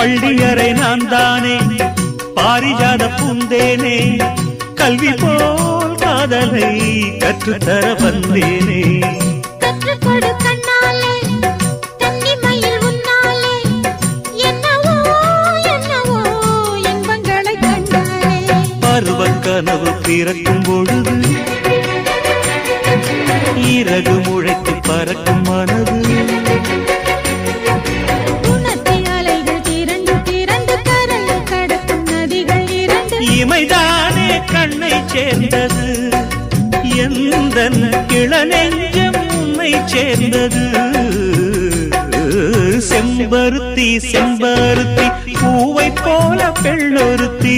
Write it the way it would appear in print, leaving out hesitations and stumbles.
பள்ளியறை நான் தானே பாரிஜாத பூந்தேனே கல்வி போல் காதலை கற்றுத்தர வந்தேனே கற்றுக்கொடு கண்ணாலே தன்னிமையில் உன்னாலே என்னவோ என்னவோ இன்பங்களை கண்டாலே பருவ கனவு பிறக்கும் பொழுது இறகு முளைத்து பறக்கும் மனது இமைதானே கண்ணை சேர்ந்தது எந்தன் இளநெஞ்சம் உன்னை சேர்ந்தது செம்பருத்தி செம்பருத்தி பூவை போல பெண்ணொருத்தி